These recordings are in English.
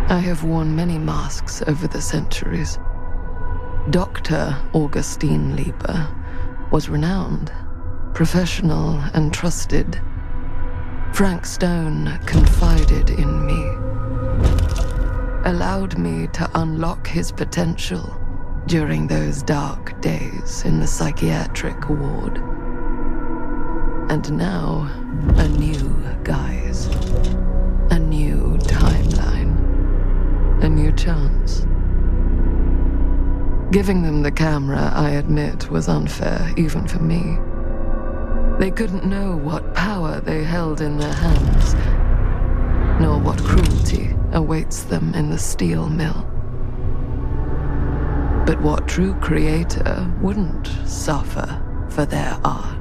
I have worn many masks over the centuries. Dr. Augustine Lieber was renowned, professional, and trusted. Frank Stone confided in me, allowed me to unlock his potential during those dark days in the psychiatric ward. And now, a new guise, a new timeline, a new chance. Giving them the camera, I admit, was unfair, even for me. They couldn't know what power they held in their hands, nor what cruelty awaits them in the steel mill. But what true creator wouldn't suffer for their art?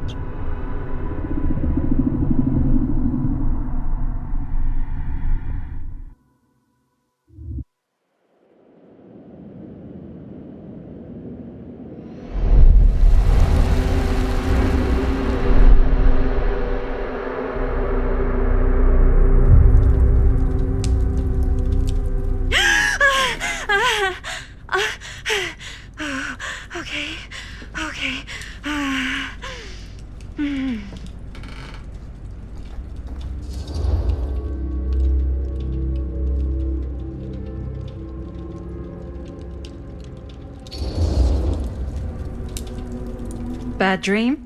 Okay. Bad dream?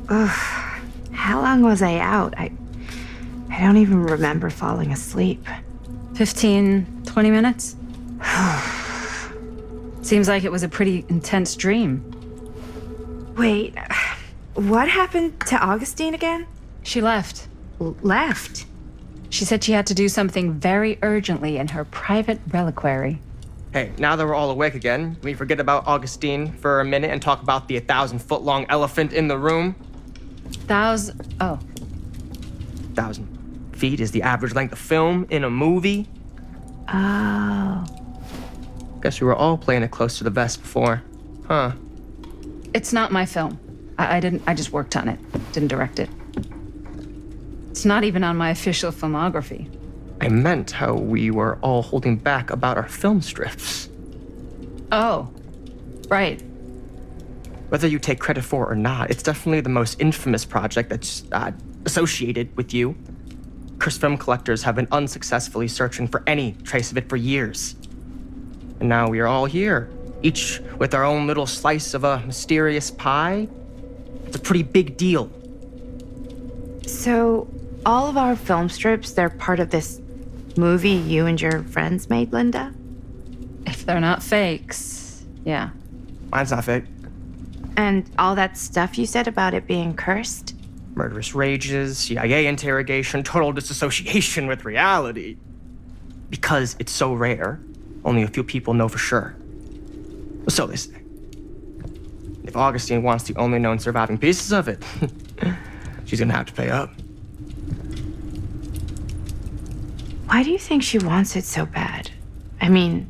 Ugh. How long was I out? I don't even remember falling asleep. 15, 20 minutes? Seems like it was a pretty intense dream. Wait, what happened to Augustine again? She left. Left? She said she had to do something very urgently in her private reliquary. Hey, now that we're all awake again, can we forget about Augustine for a minute and talk about the 1,000-foot-long elephant in the room? 1,000 feet is the average length of film in a movie. Oh. Guess we were all playing it close to the vest before, huh? It's not my film. I just worked on it. Didn't direct it. It's not even on my official filmography. I meant how we were all holding back about our film strips. Oh, right. Whether you take credit for it or not, it's definitely the most infamous project that's associated with you. Cursed film collectors have been unsuccessfully searching for any trace of it for years. And now we are all here, each with our own little slice of a mysterious pie. It's a pretty big deal. So, all of our film strips, they're part of this movie you and your friends made, Linda? If they're not fakes, yeah. Mine's not fake. And all that stuff you said about it being cursed? Murderous rages, CIA interrogation, total disassociation with reality. Because it's so rare, only a few people know for sure. So they say. If Augustine wants the only known surviving pieces of it, she's gonna have to pay up. Why do you think she wants it so bad? I mean,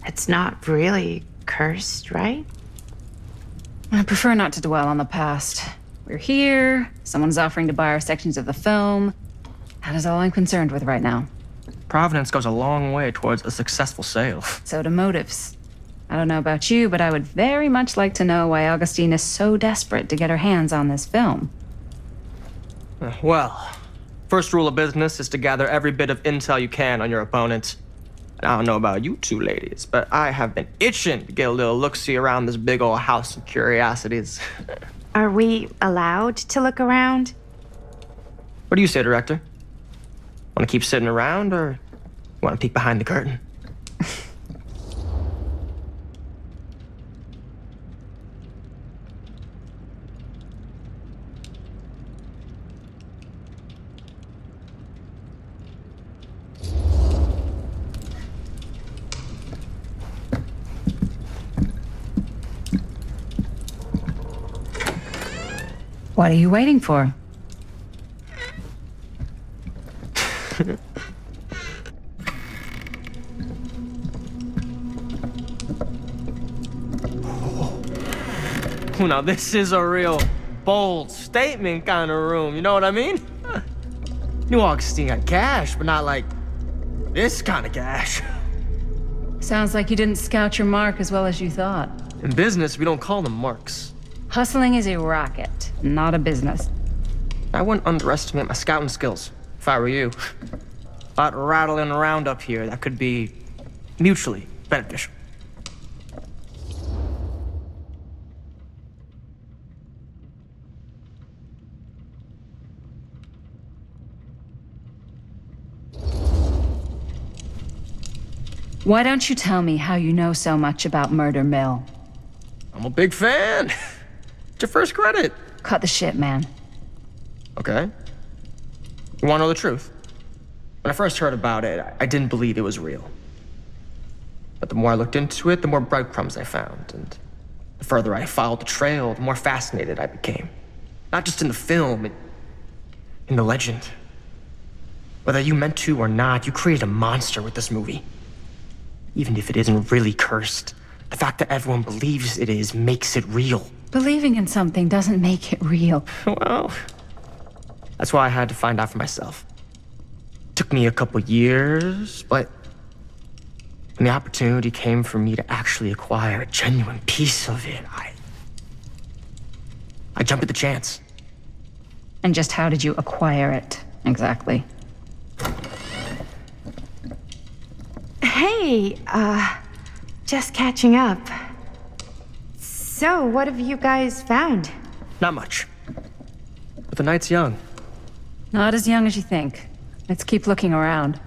it's not really cursed, right? I prefer not to dwell on the past. We're here, someone's offering to buy our sections of the film. That is all I'm concerned with right now. Providence goes a long way towards a successful sale. So do motives. I don't know about you, but I would very much like to know why Augustine is so desperate to get her hands on this film. Well, first rule of business is to gather every bit of intel you can on your opponent. And I don't know about you two ladies, but I have been itching to get a little look-see around this big old house of curiosities. Are we allowed to look around? What do you say, director? Want to keep sitting around, or want to peek behind the curtain? What are you waiting for? Now this is a real bold statement kind of room, you know what I mean? New Augustine got cash, but not like this kind of cash. Sounds like you didn't scout your mark as well as you thought. In business, we don't call them marks. Hustling is a racket, not a business. I wouldn't underestimate my scouting skills, if I were you. A lot rattling around up here that could be mutually beneficial. Why don't you tell me how you know so much about Murder Mill? I'm a big fan. It's your first credit. Cut the shit, man. Okay. You want to know the truth? When I first heard about it, I didn't believe it was real. But the more I looked into it, the more breadcrumbs I found. And the further I followed the trail, the more fascinated I became. Not just in the film, in the legend. Whether you meant to or not, you created a monster with this movie. Even if it isn't really cursed, the fact that everyone believes it is makes it real. Believing in something doesn't make it real. Well, that's why I had to find out for myself. Took me a couple years, but when the opportunity came for me to actually acquire a genuine piece of it, I jumped at the chance. And just how did you acquire it, exactly? Hey, just catching up. So, what have you guys found? Not much. But the night's young. Not as young as you think. Let's keep looking around.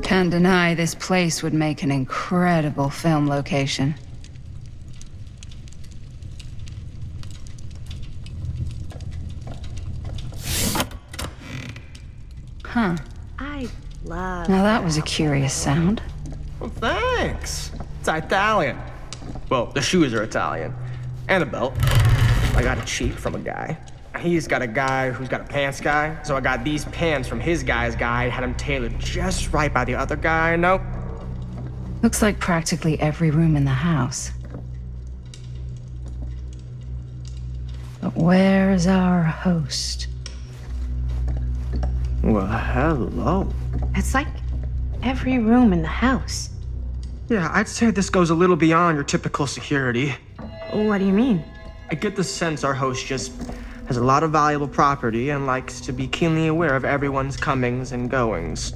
Can't deny this place would make an incredible film location. Huh. I love. Now that was a curious sound. Well, thanks. It's Italian. Well, the shoes are Italian. And a belt. I got it cheap from a guy. He's got a guy who's got a pants guy, so I got these pants from his guy's guy, had them tailored just right by the other guy. Nope. Looks like practically every room in the house. But where's our host? Well, hello. It's like every room in the house. Yeah, I'd say this goes a little beyond your typical security. What do you mean? I get the sense our host just has a lot of valuable property and likes to be keenly aware of everyone's comings and goings.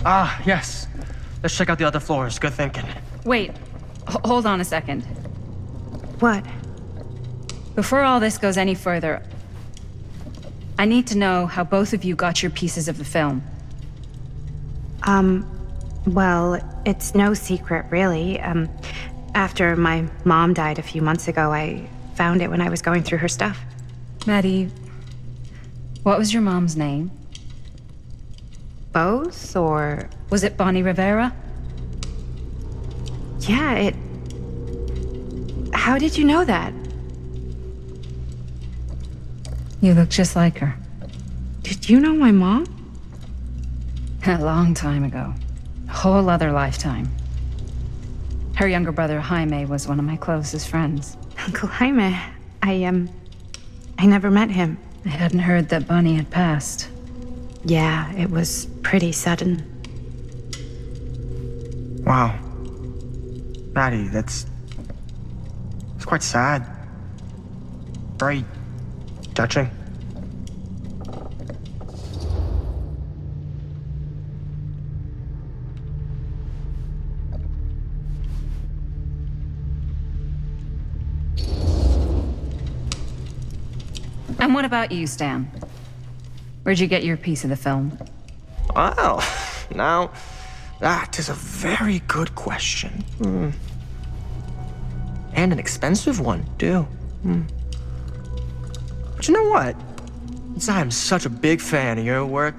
Ah, yes. Let's check out the other floors. Good thinking. Wait, hold on a second. What? Before all this goes any further, I need to know how both of you got your pieces of the film. Well, it's no secret, really. After my mom died a few months ago, I found it when I was going through her stuff. Maddie, what was your mom's name? Both, or... Was it Bonnie Rivera? Yeah, How did you know that? You look just like her. Did you know my mom? A long time ago. A whole other lifetime. Her younger brother, Jaime, was one of my closest friends. Uncle Jaime. I never met him. I hadn't heard that Bonnie had passed. Yeah, it was pretty sudden. Wow. Maddie, it's quite sad. Very Touching. And what about you, Stan? Where'd you get your piece of the film? Well, now, that is a very good question. And an expensive one, too. But you know what? Since I'm such a big fan of your work,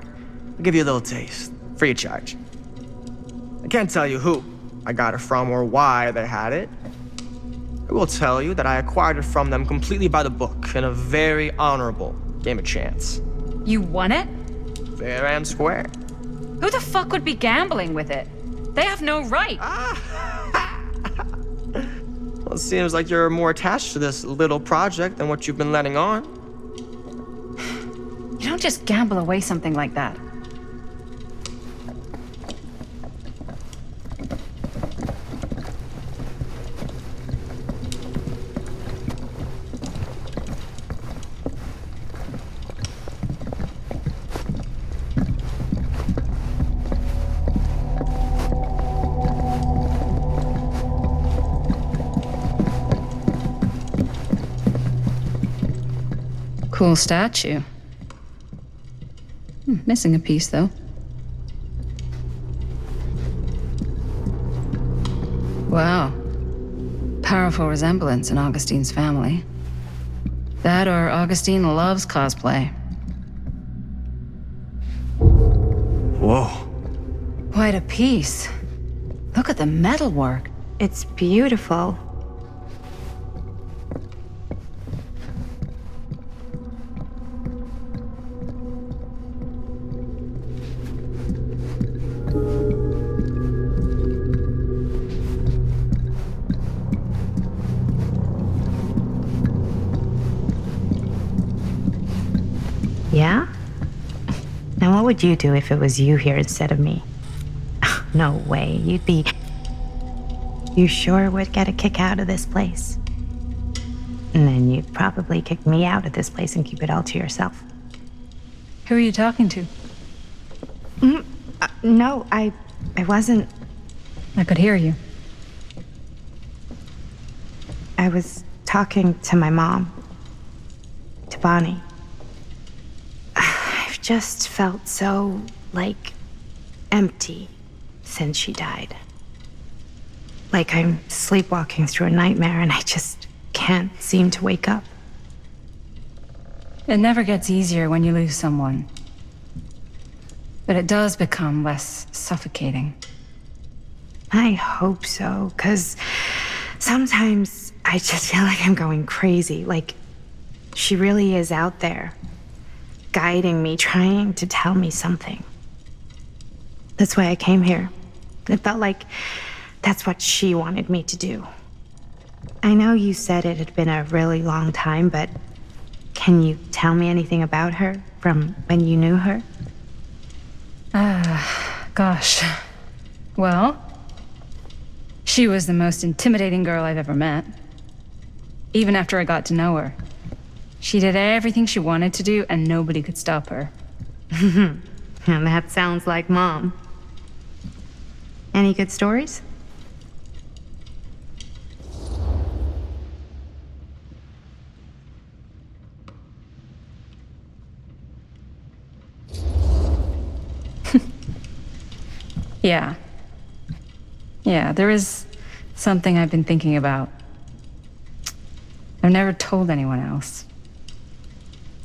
I'll give you a little taste, free of charge. I can't tell you who I got it from or why they had it. I will tell you that I acquired it from them completely by the book in a very honorable game of chance. You won it? Fair and square. Who the fuck would be gambling with it? They have no right. Well, it seems like you're more attached to this little project than what you've been letting on. You don't just gamble away something like that. Cool statue. Missing a piece, though. Wow. Powerful resemblance in Augustine's family. That or Augustine loves cosplay. Whoa. Quite a piece. Look at the metalwork. It's beautiful. Yeah? Now what would you do if it was you here instead of me? No way. You sure would get a kick out of this place. And then you'd probably kick me out of this place and keep it all to yourself. Who are you talking to? No, I wasn't. I could hear you. I was talking to my mom. To Bonnie. I've just felt so, empty since she died. Like I'm sleepwalking through a nightmare and I just can't seem to wake up. It never gets easier when you lose someone. But it does become less suffocating. I hope so, 'cause sometimes I just feel like I'm going crazy. Like she really is out there, guiding me, trying to tell me something. That's why I came here. It felt like that's what she wanted me to do. I know you said it had been a really long time, but can you tell me anything about her from when you knew her? Gosh. Well, she was the most intimidating girl I've ever met. Even after I got to know her. She did everything she wanted to do and nobody could stop her. And that sounds like Mom. Any good stories? Yeah, there is something I've been thinking about. I've never told anyone else.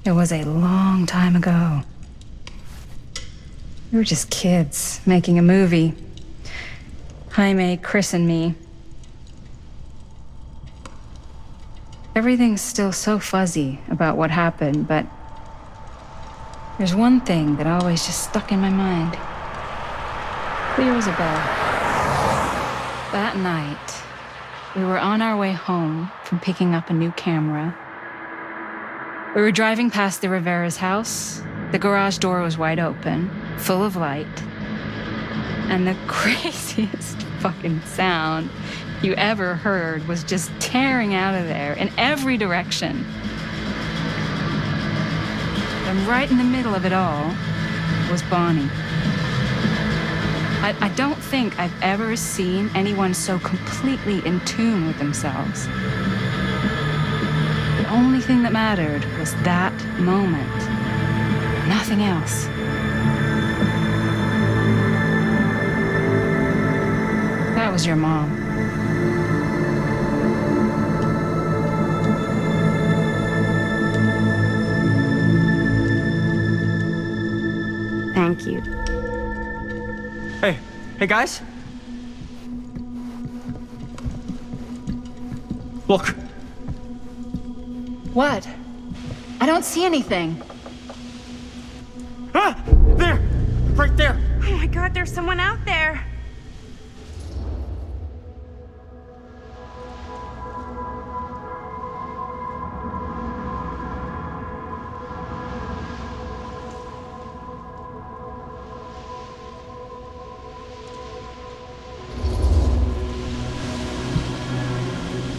It was a long time ago. We were just kids making a movie. Jaime, Chris, and me. Everything's still so fuzzy about what happened, but there's one thing that always just stuck in my mind. Clear as a bell. That night, we were on our way home from picking up a new camera. We were driving past the Rivera's house. The garage door was wide open, full of light. And the craziest fucking sound you ever heard was just tearing out of there in every direction. And right in the middle of it all was Bonnie. I don't think I've ever seen anyone so completely in tune with themselves. The only thing that mattered was that moment. Nothing else. That was your mom. Thank you. Hey guys. Look. What? I don't see anything. Ah! There! Right there! Oh my God, there's someone out there.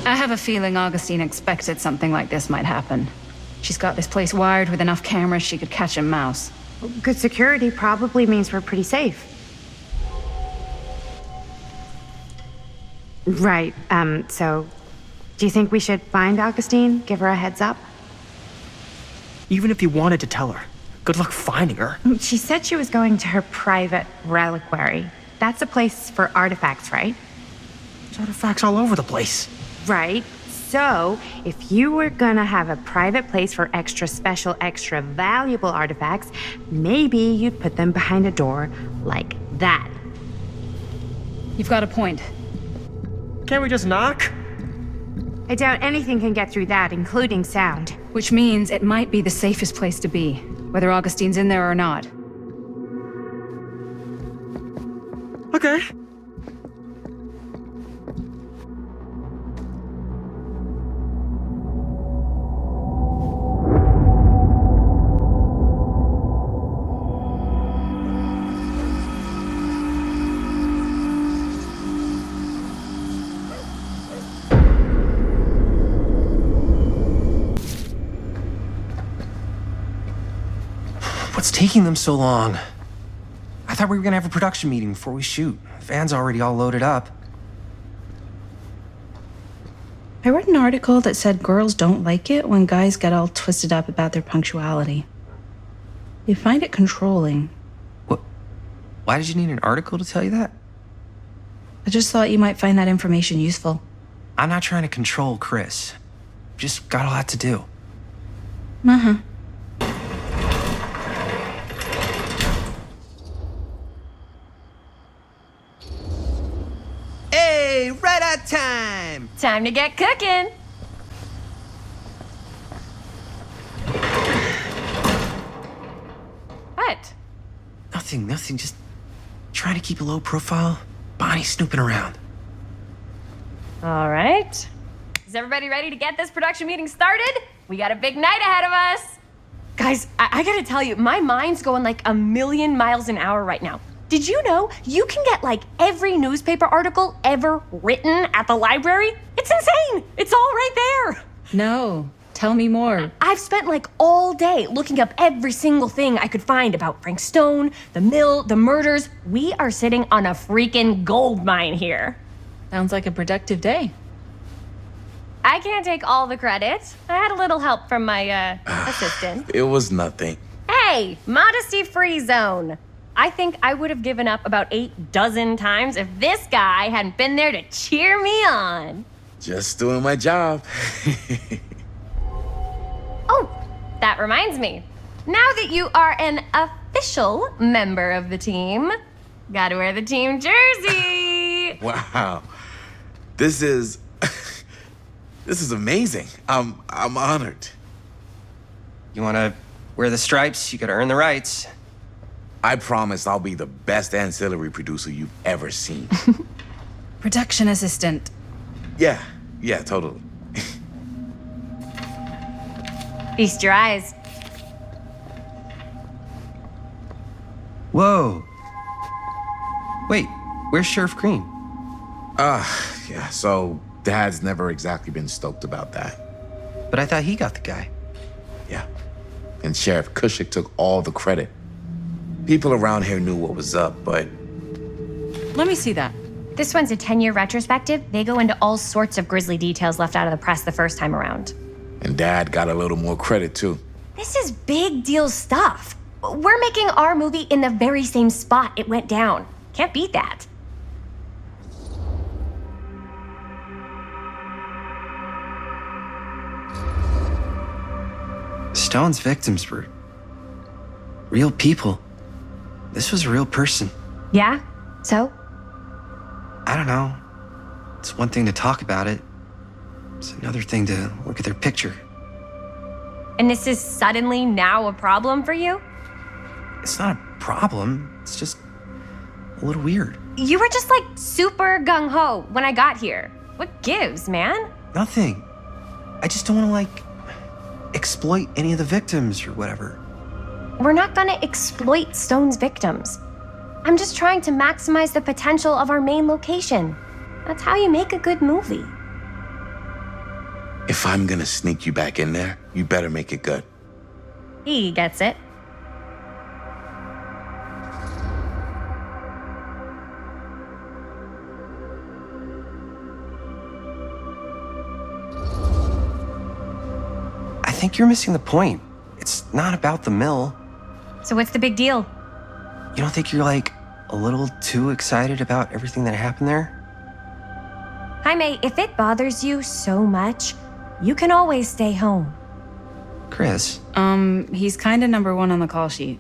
I have a feeling Augustine expected something like this might happen. She's got this place wired with enough cameras she could catch a mouse. Good security probably means we're pretty safe. Right, so do you think we should find Augustine? Give her a heads up? Even if you wanted to tell her, good luck finding her. She said she was going to her private reliquary. That's a place for artifacts, right? There's artifacts all over the place. Right. So, if you were gonna have a private place for extra special, extra valuable artifacts, maybe you'd put them behind a door like that. You've got a point. Can't we just knock? I doubt anything can get through that, including sound. Which means it might be the safest place to be, whether Augustine's in there or not. Okay. What's taking them so long? I thought we were gonna have a production meeting before we shoot. The van's already all loaded up. I read an article that said girls don't like it when guys get all twisted up about their punctuality. They find it controlling. What? Why did you need an article to tell you that? I just thought you might find that information useful. I'm not trying to control Chris. Just got a lot to do. Uh-huh. Hey, right on time! Time to get cooking. What? Nothing, just trying to keep a low profile. Bonnie snooping around. All right. Is everybody ready to get this production meeting started? We got a big night ahead of us. Guys, I gotta tell you, my mind's going like a million miles an hour right now. Did you know you can get like every newspaper article ever written at the library? It's insane. It's all right there. No, tell me more. I've spent like all day looking up every single thing I could find about Frank Stone, the mill, the murders. We are sitting on a freaking gold mine here. Sounds like a productive day. I can't take all the credit. I had a little help from my assistant. It was nothing. Hey, modesty-free zone. I think I would have given up about 8 dozen times if this guy hadn't been there to cheer me on. Just doing my job. Oh, that reminds me. Now that you are an official member of the team, gotta wear the team jersey. Wow. This is amazing. I'm honored. You wanna wear the stripes? You gotta earn the rights. I promise I'll be the best ancillary producer you've ever seen. Production assistant. Yeah, totally. Feast your eyes. Whoa. Wait, where's Sheriff Green? Yeah, so Dad's never exactly been stoked about that. But I thought he got the guy. Yeah. and Sheriff Cushik took all the credit. People around here knew what was up, but Let me see that. This one's a 10-year retrospective. They go into all sorts of grisly details left out of the press the first time around. and Dad got a little more credit too. This is big deal stuff. We're making our movie in the very same spot it went down. Can't beat that. Stone's victims were real people. This was a real person. Yeah? So? I don't know. It's one thing to talk about it. It's another thing to look at their picture. And this is suddenly now a problem for you? It's not a problem. It's just a little weird. You were just like super gung-ho when I got here. What gives, man? Nothing. I just don't want to, exploit any of the victims or whatever. We're not gonna exploit Stone's victims. I'm just trying to maximize the potential of our main location. That's how you make a good movie. If I'm gonna sneak you back in there, you better make it good. He gets it. I think you're missing the point. It's not about the mill. So what's the big deal? You don't think you're, a little too excited about everything that happened there? Jaime, if it bothers you so much, you can always stay home. Chris, He's kinda number one on the call sheet.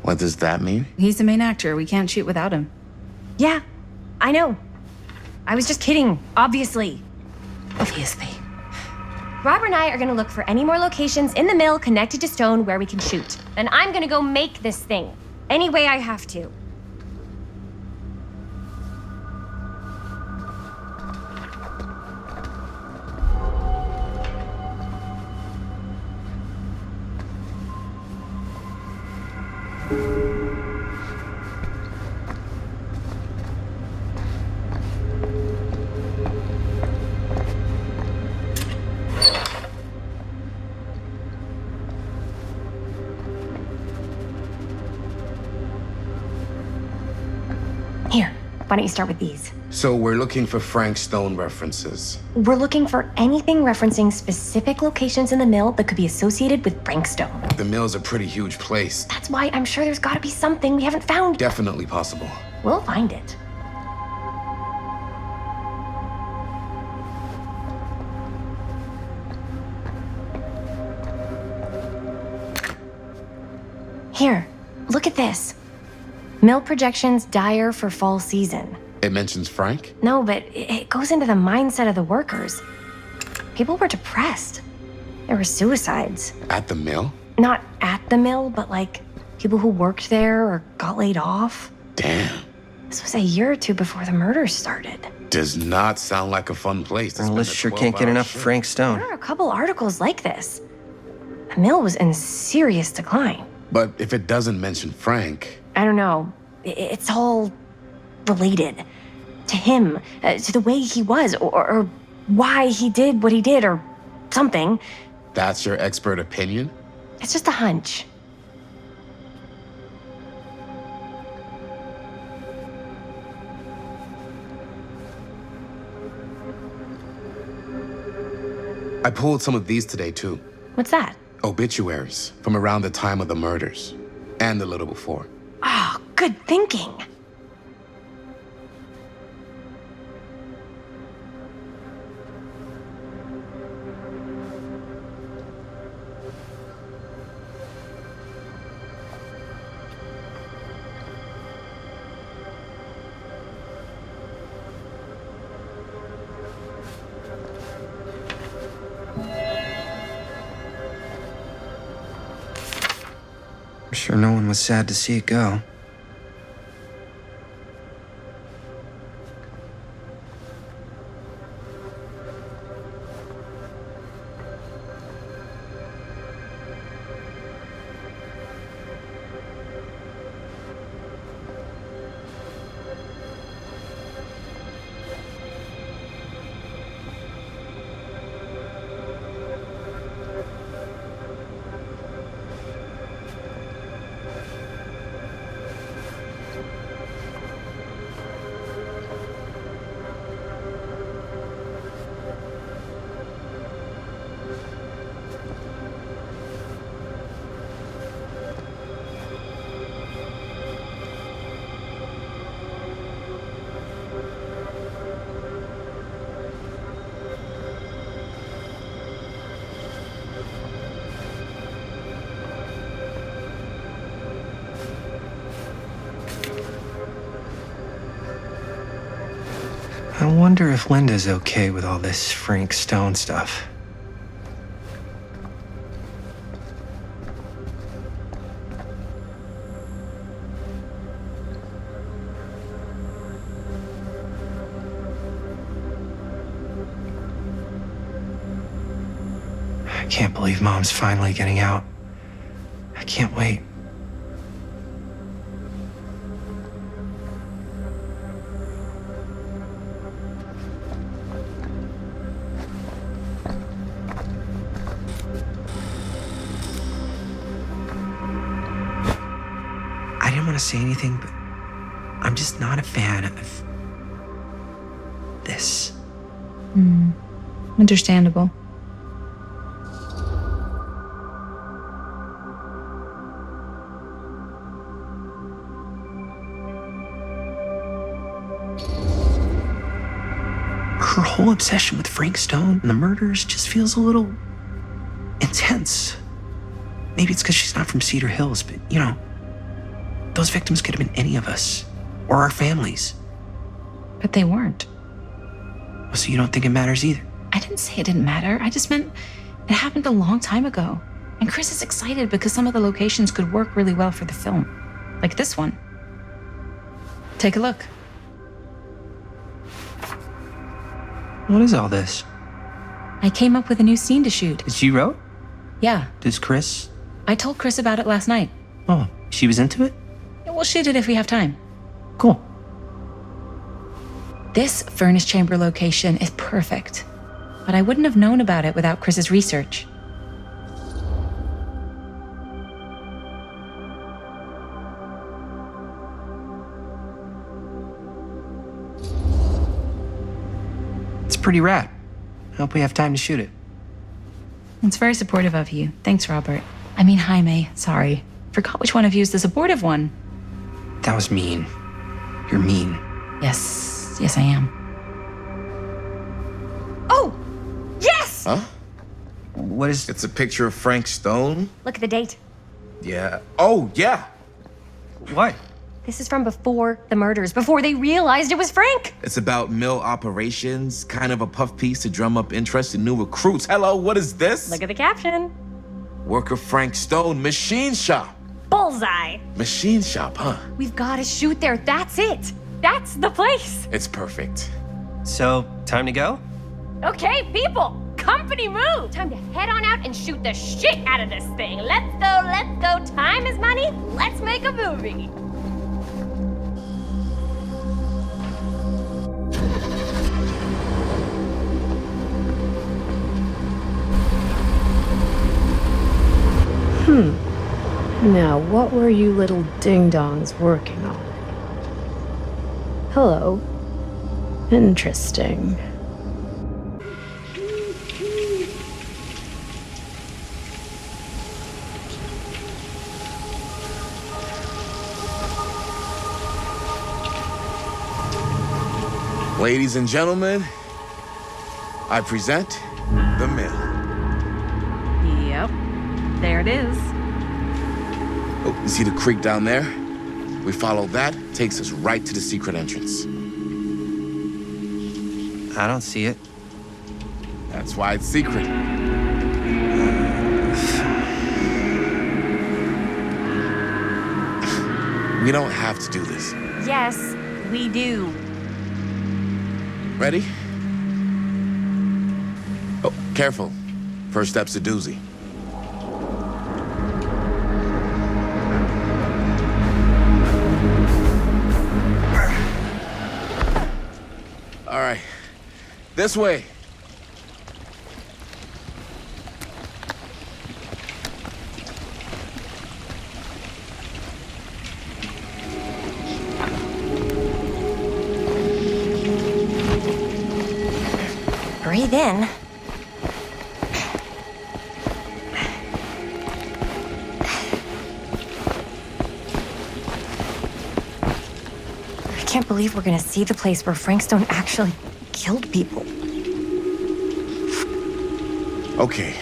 What does that mean? He's the main actor. We can't shoot without him. Yeah, I know. I was just kidding, obviously. Obviously. Robert and I are gonna look for any more locations in the mill connected to Stone where we can shoot. Then I'm gonna go make this thing, any way I have to. Here, why don't you start with these? So we're looking for Frank Stone references. We're looking for anything referencing specific locations in the mill that could be associated with Frank Stone. The mill's a pretty huge place. That's why I'm sure there's gotta be something we haven't found. Definitely possible. We'll find it. Here, look at this. Mill projections dire for fall season. It mentions Frank? No, but it goes into the mindset of the workers. People were depressed. There were suicides. At the mill? Not at the mill, but people who worked there or got laid off. Damn. This was a year or two before the murders started. Does not sound like a fun place. to Journalists spend sure a can't get 12-hour enough shift. Frank Stone. There are a couple articles like this. The mill was in serious decline. But if it doesn't mention Frank, I don't know. It's all related to him, to the way he was, or why he did what he did, or something. that's your expert opinion? It's just a hunch. I pulled some of these today too. What's that? Obituaries from around the time of the murders and a little before. Oh, good thinking. I'm sure no one was sad to see it go. wonder if Linda's okay with all this Frank Stone stuff. I can't believe Mom's finally getting out. I can't wait. I didn't want to say anything, but I'm just not a fan of this. Understandable. Her whole obsession with Frank Stone and the murders just feels a little intense. Maybe it's because she's not from Cedar Hills, but you know, those victims could have been any of us or our families. But they weren't. So you don't think it matters either? I didn't say it didn't matter. I just meant it happened a long time ago. And Chris is excited because some of the locations could work really well for the film. Like this one. Take a look. What is all this? I came up with a new scene to shoot. That you wrote? Yeah, Does Chris? I told Chris about it last night. Oh, she was into it? We'll shoot it if we have time. Cool. This furnace chamber location is perfect. But I wouldn't have known about it without Chris's research. It's pretty rad. I hope we have time to shoot it. It's very supportive of you. Thanks, Robert. I mean, Jaime. Sorry. Forgot which one of you is the supportive one. That was mean. You're mean. Yes, I am. Oh! Yes! Huh? What is... It's a picture of Frank Stone? Look at the date. Yeah. Oh, yeah. What? This is from before the murders, before they realized it was Frank. It's about mill operations, kind of a puff piece to drum up interest in new recruits. Hello, what is this? Look at the caption. Worker Frank Stone, machine shop. Bullseye. Machine shop, huh? We've got to shoot there. That's it. That's the place. It's perfect. So, time to go? Okay, people. Company move. Time to head on out and shoot the shit out of this thing. Let's go. Time is money. Let's make a movie. Now, what were you little ding-dongs working on? Hello. Interesting. Ladies and gentlemen, I present the mill. Yep. There it is. Oh, you see the creek down there? We follow that, takes us right to the secret entrance. I don't see it. That's why it's secret. We don't have to do this. Yes, we do. Ready? Oh, careful. First step's a doozy. All right, this way. Breathe in. I can't believe we're gonna see the place where Frank Stone actually killed people. Okay,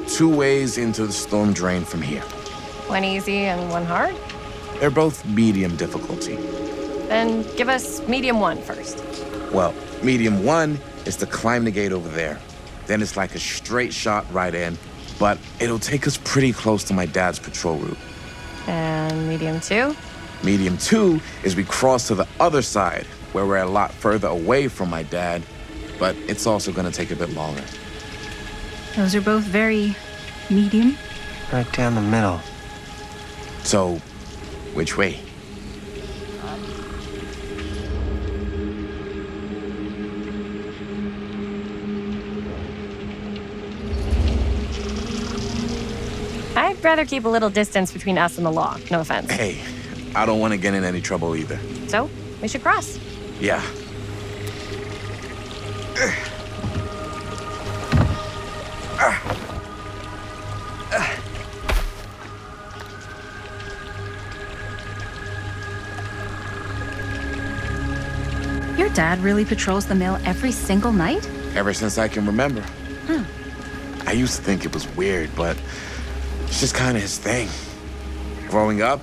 2 ways into the storm drain from here. One easy and one hard? They're both medium difficulty. Then give us medium one first. Well, Medium 1 is to climb the gate over there. Then it's like a straight shot right in, but it'll take us pretty close to my dad's patrol route. And medium 2? Medium 2 is we cross to the other side, where we're a lot further away from my dad, but it's also gonna take a bit longer. Those are both very medium. Right down the middle. So, which way? I'd rather keep a little distance between us and the law. No offense. Hey, I don't want to get in any trouble either. So, we should cross. Yeah. Your dad really patrols the mill every single night? Ever since I can remember. I used to think it was weird, but it's just kind of his thing. Growing up,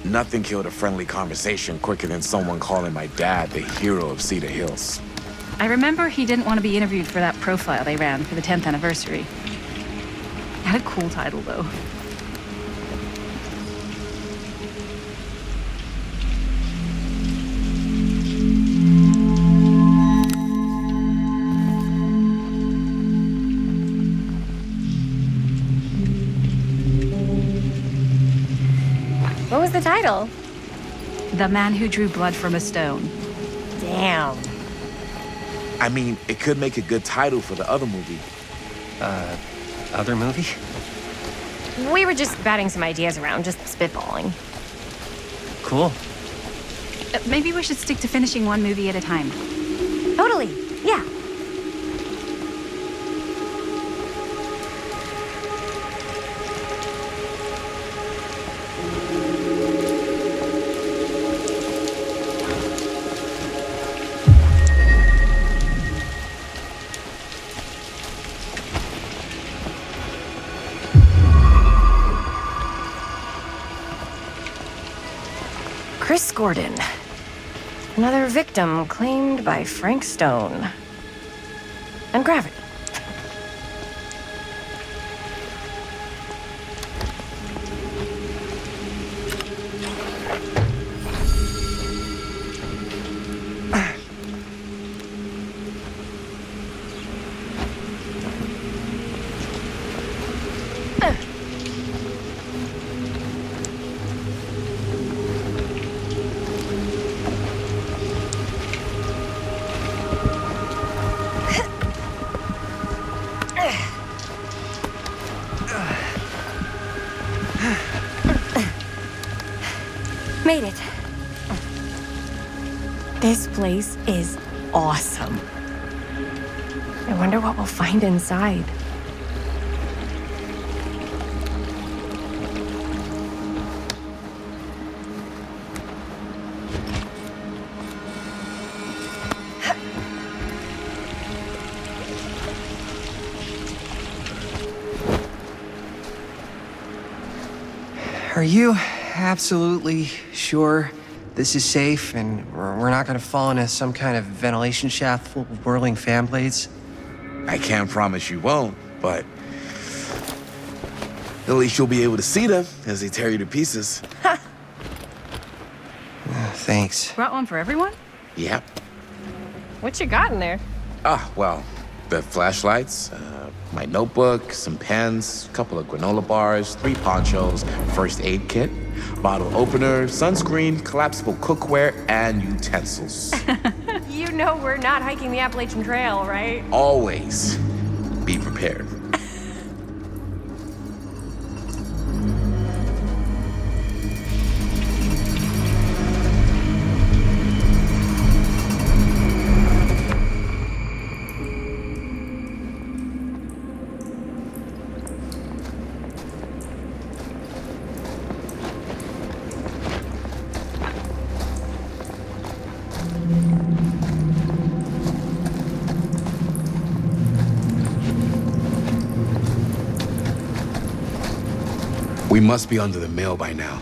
nothing killed a friendly conversation quicker than someone calling my dad the hero of Cedar Hills. I remember he didn't want to be interviewed for that profile they ran for the 10th anniversary. It had a cool title, though. What was the title? The Man Who Drew Blood from a Stone. Damn. I mean, it could make a good title for the other movie. Other movie? We were just batting some ideas around, just spitballing. Cool. Maybe we should stick to finishing one movie at a time. Totally. Yeah. Chris Gordon. Another victim claimed by Frank Stone. And gravity. Made it. This place is awesome. I wonder what we'll find inside. Are you absolutely sure this is safe and we're not gonna fall into some kind of ventilation shaft full of whirling fan blades? I can't promise you won't, but at least you'll be able to see them as they tear you to pieces. Thanks. Brought one for everyone? Yep. What you got in there? Well, the flashlights, my notebook, some pens, a couple of granola bars, 3 ponchos, first aid kit, bottle opener, sunscreen, collapsible cookware, and utensils. You know we're not hiking the Appalachian Trail, right? Always be prepared. We must be under the mill by now.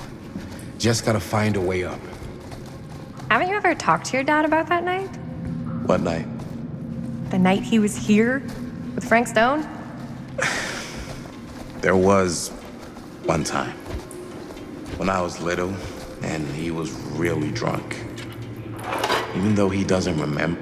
Just gotta find a way up. Haven't you ever talked to your dad about that night? What night? The night he was here with Frank Stone? There was one time when I was little and he was really drunk. Even though he doesn't remember.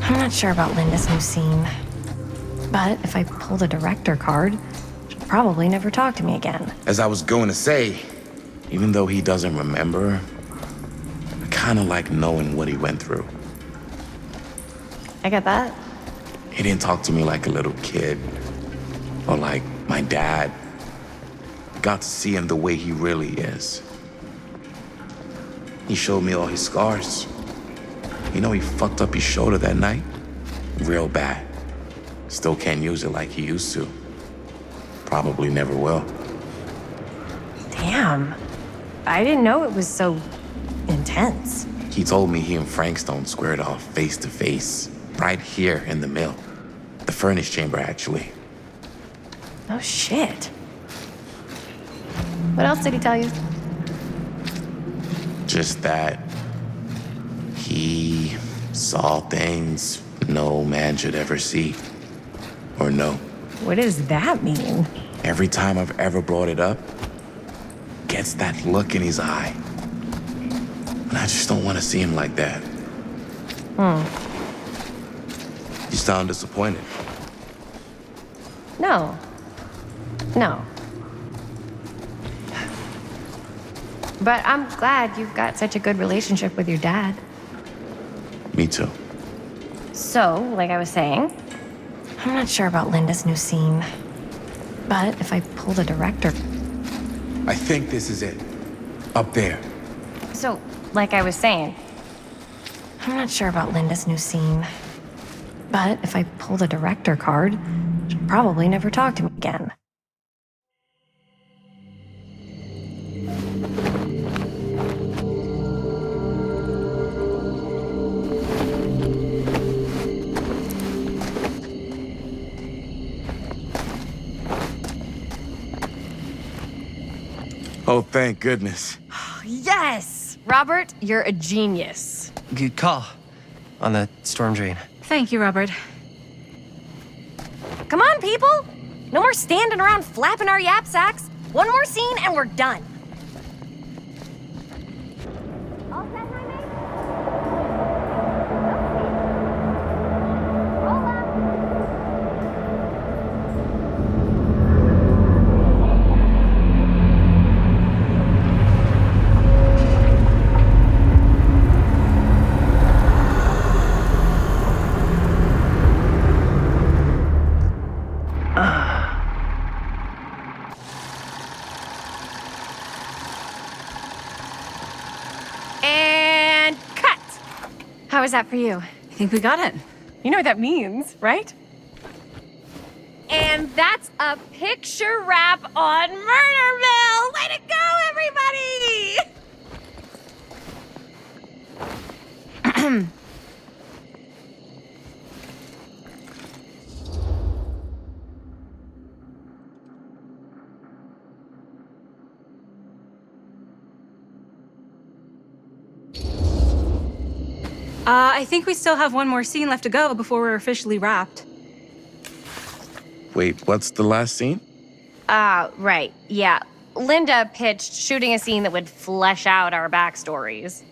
I'm not sure about Linda's new scene. But if I pull the director card, she'll probably never talk to me again. As I was going to say, even though he doesn't remember, I kind of like knowing what he went through. I get that. He didn't talk to me like a little kid or like my dad. I got to see him the way he really is. He showed me all his scars. You know, he fucked up his shoulder that night. Real bad. Still can't use it like he used to. Probably never will. Damn. I didn't know it was so intense. He told me he and Frank Stone squared off face to face, right here in the mill. The furnace chamber, actually. Oh, shit. What else did he tell you? Just that he saw things no man should ever see or know. What does that mean? Every time I've ever brought it up, gets that look in his eye. And I just don't want to see him like that. You sound disappointed. No. No. But I'm glad you've got such a good relationship with your dad. Me too. So, like I was saying, I'm not sure about Linda's new scene. But if I pull the director... I think this is it. Up there. So, like I was saying, I'm not sure about Linda's new scene. But if I pull the director card, she'll probably never talk to me again. Oh, thank goodness. Yes! Robert, you're a genius. Good call on the storm drain. Thank you, Robert. Come on, people! No more standing around flapping our yap sacks. One more scene and we're done. All set, my mate? Roll up. And cut! How was that for you? I think we got it. You know what that means, right? And that's a picture wrap on Murderville! Way to go, everybody! I think we still have one more scene left to go before we're officially wrapped. Wait, what's the last scene? Right, yeah. Linda pitched shooting a scene that would flesh out our backstories.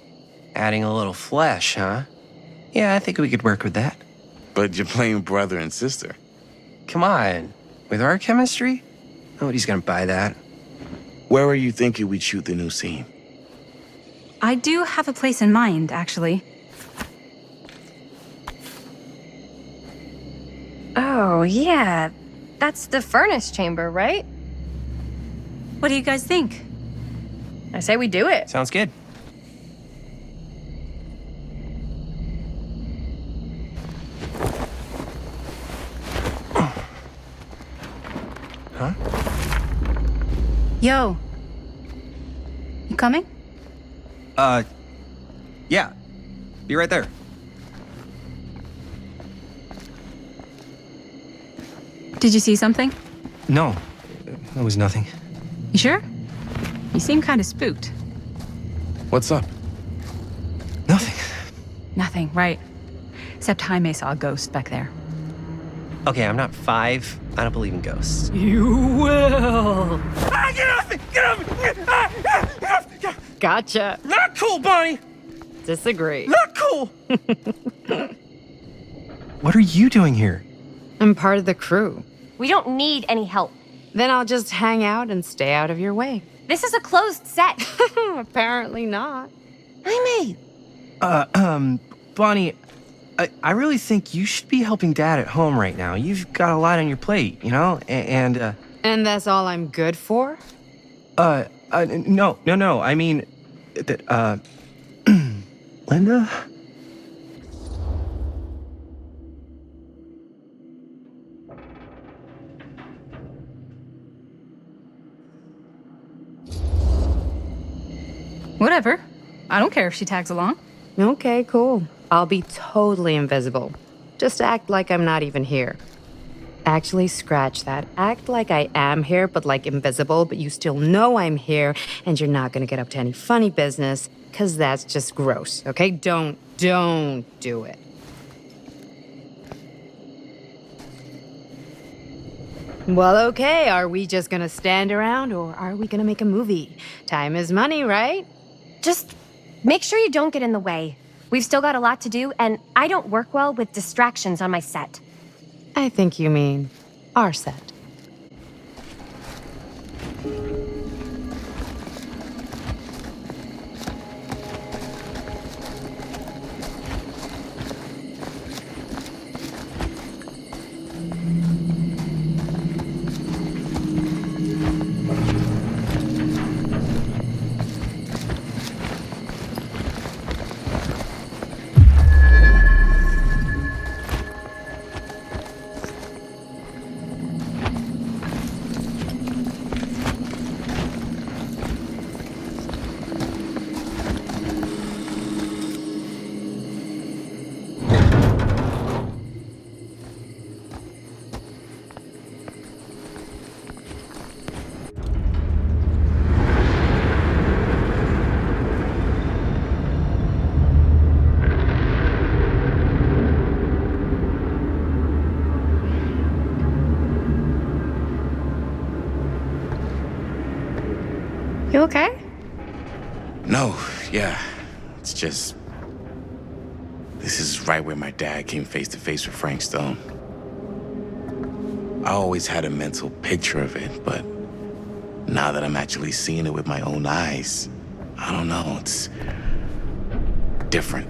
Adding a little flesh, huh? Yeah, I think we could work with that. But you're playing brother and sister. Come on. With our chemistry, nobody's gonna buy that. Where were you thinking we'd shoot the new scene? I do have a place in mind, actually. Oh, yeah. That's the furnace chamber, right? What do you guys think? I say we do it. Sounds good. Yo. You coming? Yeah. Be right there. Did you see something? No, it was nothing. You sure? You seem kind of spooked. What's up? Nothing. Nothing, right. Except Jaime saw a ghost back there. Okay, I'm not 5. I don't believe in ghosts. You will. Get off me! Get off me! Get off me! Gotcha. Not cool, Bonnie! Disagree. Not cool! What are you doing here? I'm part of the crew. We don't need any help. Then I'll just hang out and stay out of your way. This is a closed set. Apparently not. Jaime! Bonnie, I really think you should be helping Dad at home right now. You've got a lot on your plate, you know? And that's all I'm good for? no. I mean, that, Linda? Whatever. I don't care if she tags along. Okay, cool. I'll be totally invisible. Just act like I'm not even here. Actually, scratch that. Act like I am here, but like invisible, but you still know I'm here, and you're not gonna get up to any funny business, because that's just gross, okay? Don't do it. Well, okay, are we just gonna stand around, or are we gonna make a movie? Time is money, right? Just make sure you don't get in the way. We've still got a lot to do, and I don't work well with distractions on my set. I think you mean our set. You okay? No, yeah. It's just... This is right where my dad came face to face with Frank Stone. I always had a mental picture of it, but now that I'm actually seeing it with my own eyes, I don't know, it's different.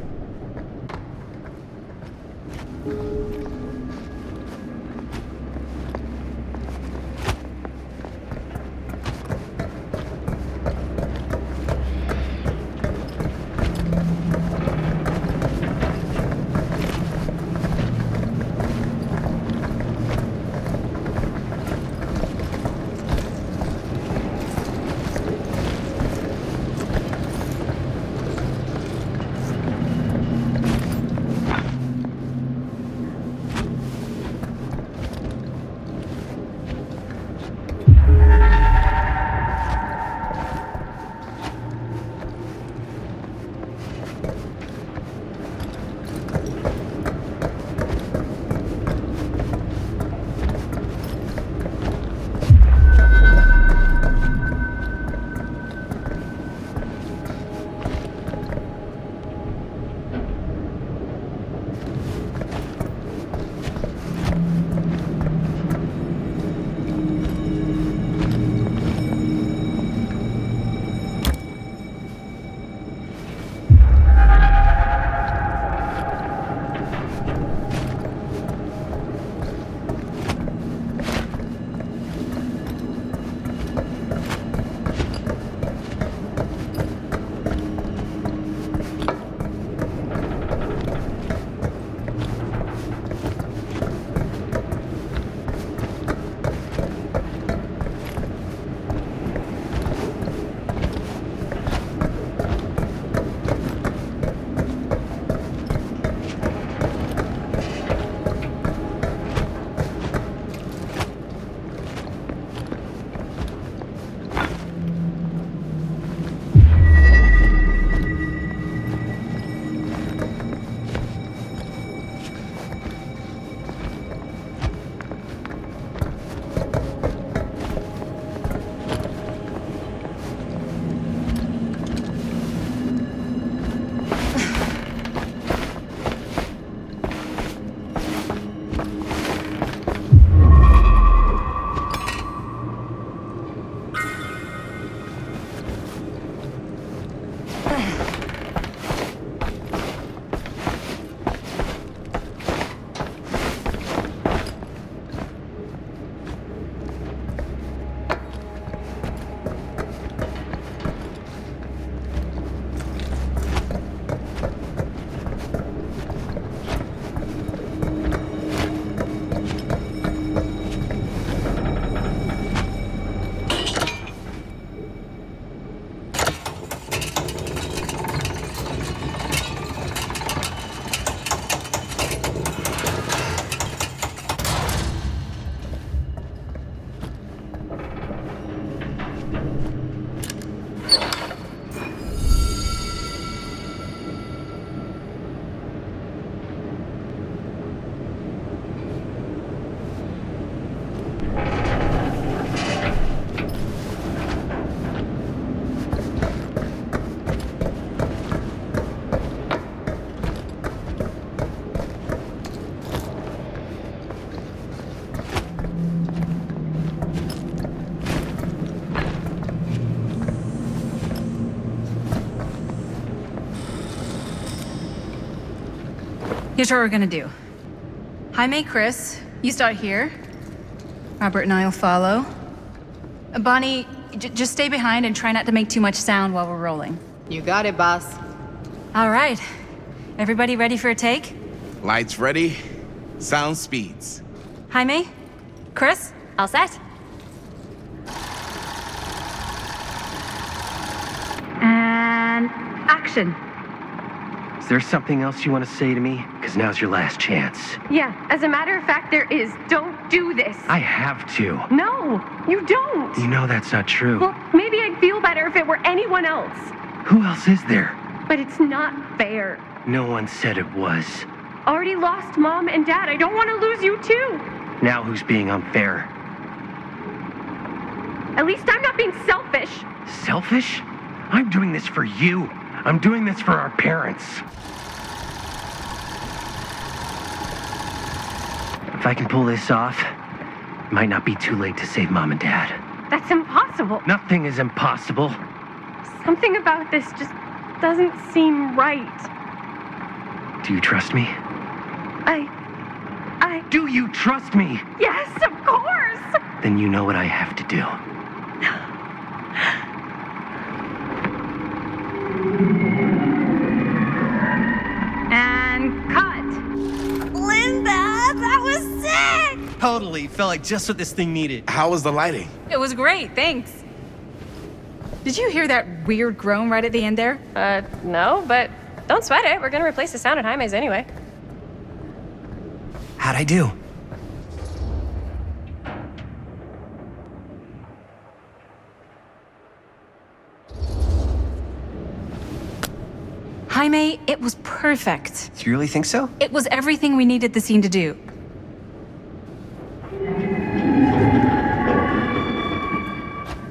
Here's what we're gonna do. Jaime, Chris, you start here. Robert and I will follow. Bonnie, just stay behind and try not to make too much sound while we're rolling. You got it, boss. All right. Everybody ready for a take? Lights ready, sound speeds. Jaime? Chris? All set? And action. Is there something else you want to say to me? Because now's your last chance. Yeah, as a matter of fact, there is. Don't do this. I have to. No, you don't. You know that's not true. Well, maybe I'd feel better if it were anyone else. Who else is there? But it's not fair. No one said it was. Already lost Mom and Dad. I don't want to lose you too. Now who's being unfair? At least I'm not being selfish. Selfish? I'm doing this for you. I'm doing this for our parents. If I can pull this off, it might not be too late to save Mom and Dad. That's impossible. Nothing is impossible. Something about this just doesn't seem right. Do you trust me? I... Do you trust me? Yes, of course! Then you know what I have to do. And cut. Linda, that was sick! Totally. Felt like just what this thing needed. How was the lighting? It was great, thanks. Did you hear that weird groan right at the end there? No, but don't sweat it. We're gonna replace the sound at Jaime's anyway. How'd I do? Jaime, it was perfect. Do you really think so? It was everything we needed the scene to do.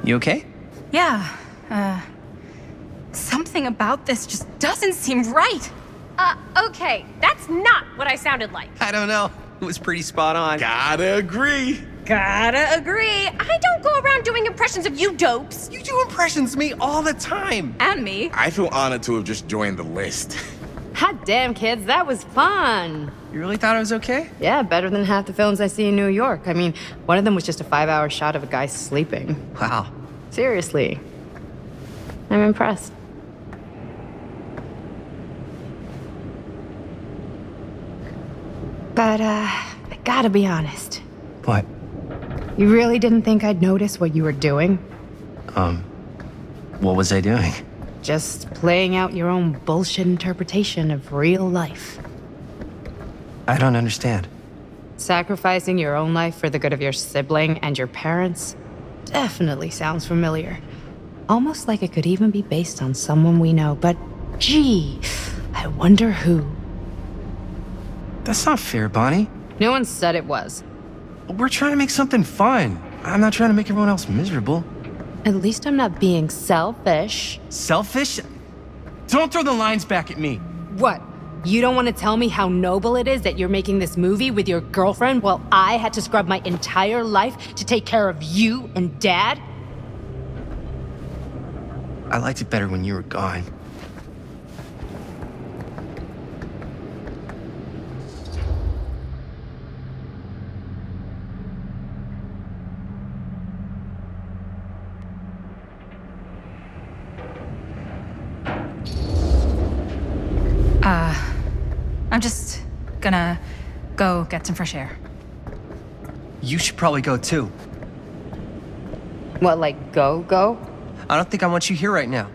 You okay? Yeah, something about this just doesn't seem right. Okay, that's not what I sounded like. I don't know. It was pretty spot on. Gotta agree. Gotta agree. I don't go around doing impressions of you dopes. You do impressions of me all the time. And me. I feel honored to have just joined the list. Hot damn, kids, that was fun. You really thought it was okay? Yeah, better than half the films I see in New York. I mean, one of them was just a 5-hour shot of a guy sleeping. Wow. Seriously. I'm impressed. But, I gotta be honest. What? You really didn't think I'd notice what you were doing? What was I doing? Just playing out your own bullshit interpretation of real life. I don't understand. Sacrificing your own life for the good of your sibling and your parents definitely sounds familiar. Almost like it could even be based on someone we know, but gee, I wonder who. That's not fair, Bonnie. No one said it was. We're trying to make something fun. I'm not trying to make everyone else miserable. At least I'm not being selfish. Selfish? Don't throw the lines back at me. What? You don't want to tell me how noble it is that you're making this movie with your girlfriend while I had to scrub my entire life to take care of you and Dad? I liked it better when you were gone. I'm just gonna go get some fresh air. You should probably go too. What, like go? I don't think I want you here right now.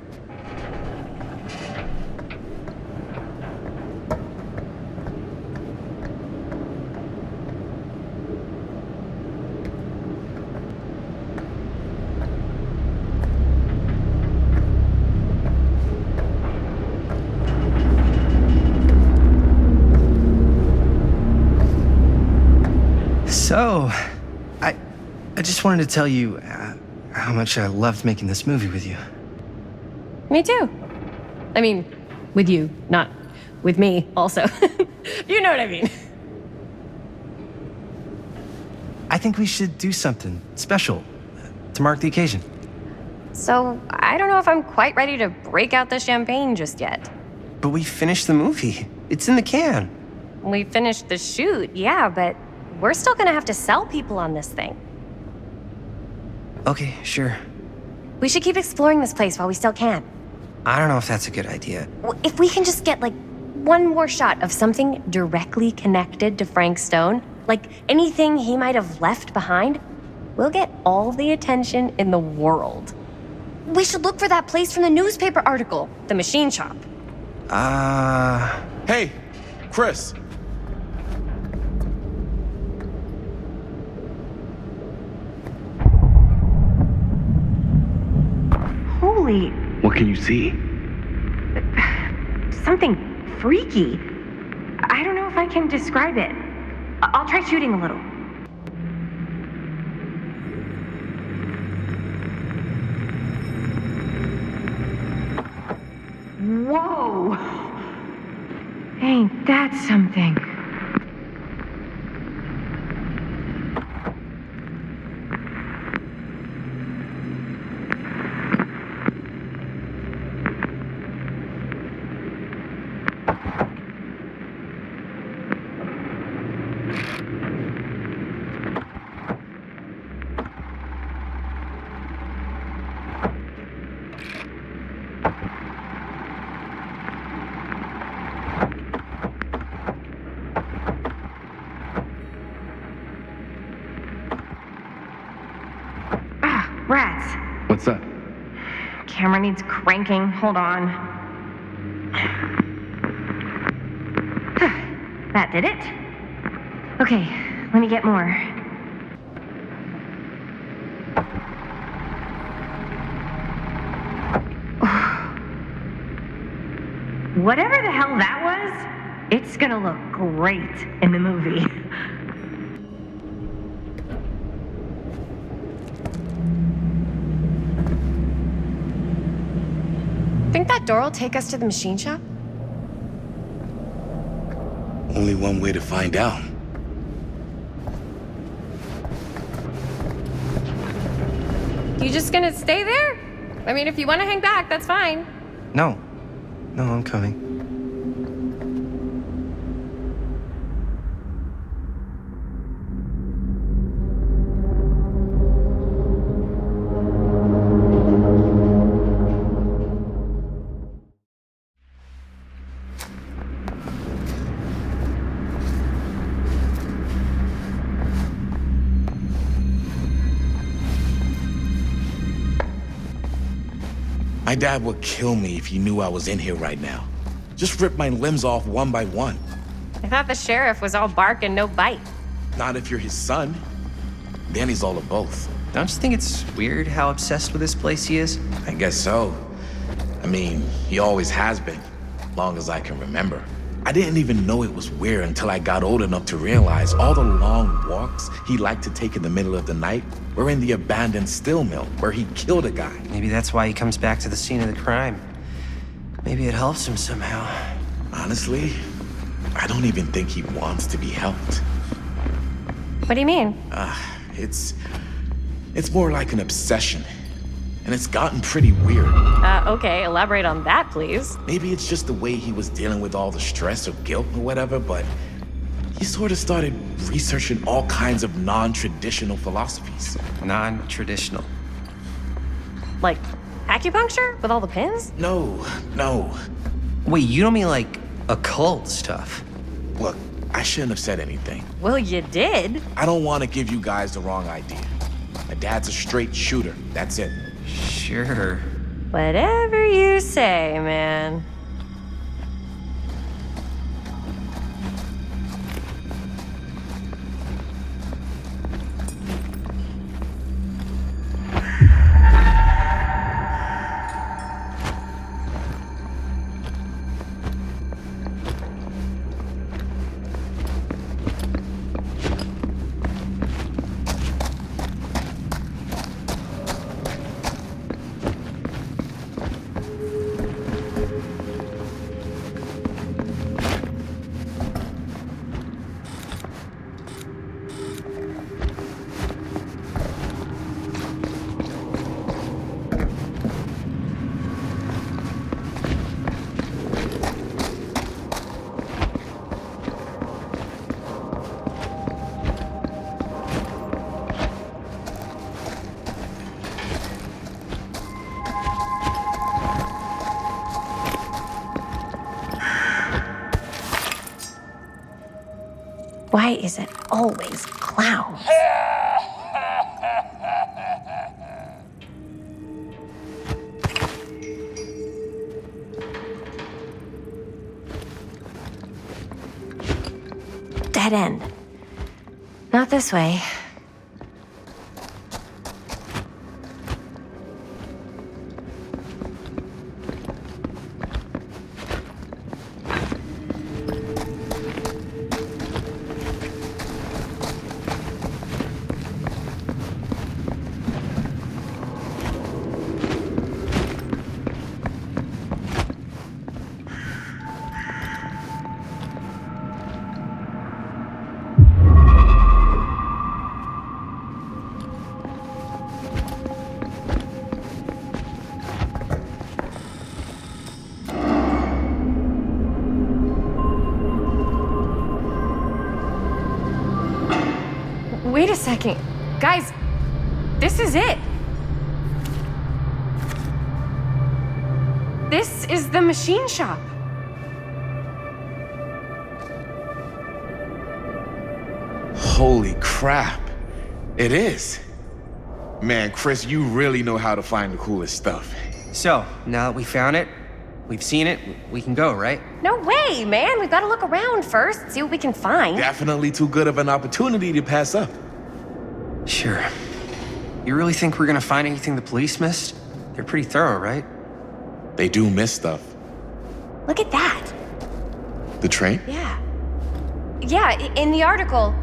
So, I just wanted to tell you how much I loved making this movie with you. Me too. I mean, with you, not with me, also. You know what I mean. I think we should do something special to mark the occasion. So, I don't know if I'm quite ready to break out the champagne just yet. But we finished the movie. It's in the can. we finish the shoot, yeah, but we're still gonna have to sell people on this thing. Okay, sure. We should keep exploring this place while we still can. I don't know if that's a good idea. If we can just get, like, one more shot of something directly connected to Frank Stone, like anything he might have left behind, we'll get all the attention in the world. We should look for that place from the newspaper article, the machine shop. Hey, Chris. Holy, What can you see? something freaky. I don't know if I can describe it. I'll try shooting a little. Whoa! Ain't that something? Rats. What's up? Camera needs cranking. Hold on. That did it. Okay, let me get more. Whatever the hell that was, it's gonna look great in the movie. Think that door will take us to the machine shop? Only one way to find out. You just gonna stay there? I mean, if you want to hang back, that's fine. No. No, I'm coming. My dad would kill me if he knew I was in here right now. Just rip my limbs off one by one. I thought the sheriff was all bark and no bite. Not if you're his son. Then he's all of both. Don't you think it's weird how obsessed with this place he is? I guess so. I mean, he always has been, long as I can remember. I didn't even know it was weird until I got old enough to realize all the long walks he liked to take in the middle of the night were in the abandoned steel mill where he killed a guy. Maybe that's why he comes back to the scene of the crime. Maybe it helps him somehow. Honestly, I don't even think he wants to be helped. What do you mean? It's more like an obsession. And it's gotten pretty weird. Okay, elaborate on that, please. Maybe it's just the way he was dealing with all the stress or guilt or whatever, but he sort of started researching all kinds of non-traditional philosophies. Non-traditional. Like acupuncture with all the pins? No. Wait, you don't mean like occult stuff? Look, I shouldn't have said anything. Well, you did. I don't want to give you guys the wrong idea. My dad's a straight shooter, that's it. Sure. Whatever you say, man. Why is it always clowns? Dead end. Not this way. Wait a second. Guys, this is it. This is the machine shop. Holy crap. It is. Man, Chris, you really know how to find the coolest stuff. So, now that we found it, we've seen it, we can go, right? No way, man. We've got to look around first, see what we can find. Definitely too good of an opportunity to pass up. Sure. You really think we're gonna find anything the police missed? They're pretty thorough, right? They do miss stuff. Look at that. The train? Yeah. Yeah, in the article,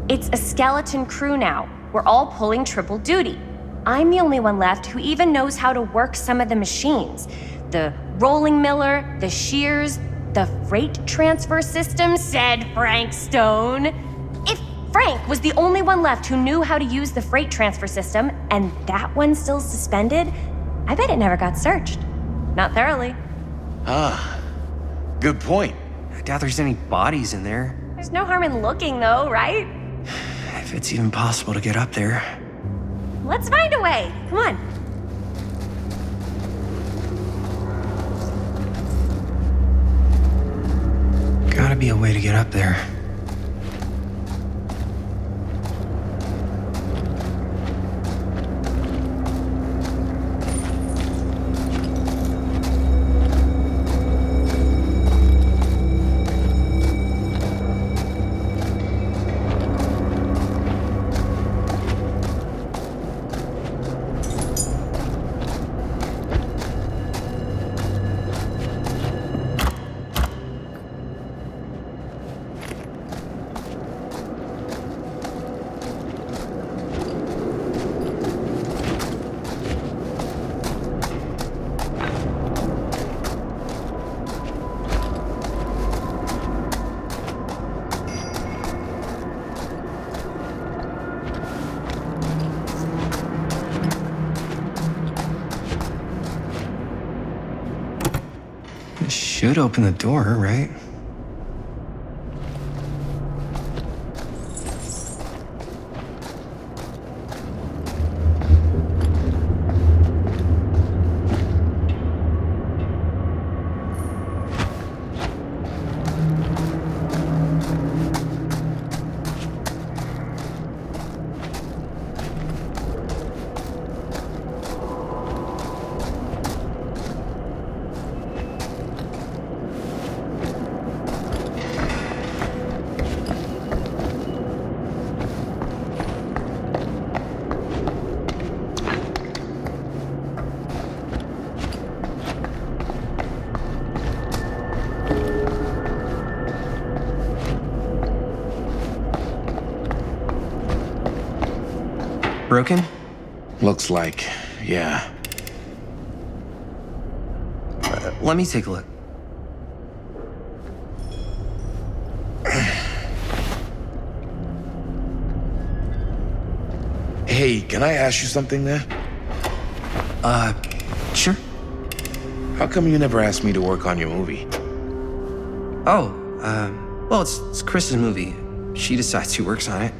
it's a skeleton crew now. We're all pulling triple duty. I'm the only one left who even knows how to work some of the machines. The rolling miller, the shears, the freight transfer system, said Frank Stone. If Frank was the only one left who knew how to use the freight transfer system, and that one's still suspended, I bet it never got searched. Not thoroughly. Ah, good point. I doubt there's any bodies in there. There's no harm in looking, though, right? If it's even possible to get up there. Let's find a way. Come on. Gotta be a way to get up there. This should open the door, right? Broken? Looks like, yeah. Let me take a look. Hey, can I ask you something there? Sure. How come you never asked me to work on your movie? Oh, well, it's Chris's movie. She decides who works on it.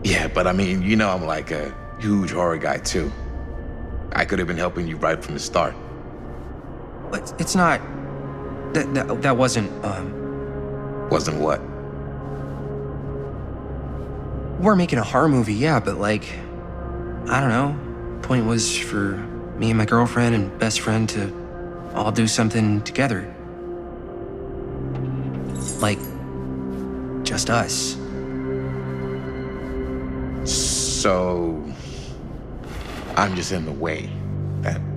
Yeah, but I mean, you know I'm like a huge horror guy too. I could have been helping you right from the start. But it's not... That wasn't, Wasn't what? We're making a horror movie, yeah, but like, I don't know. Point was for me and my girlfriend and best friend to all do something together. Like, just us. So, I'm just in the way, then.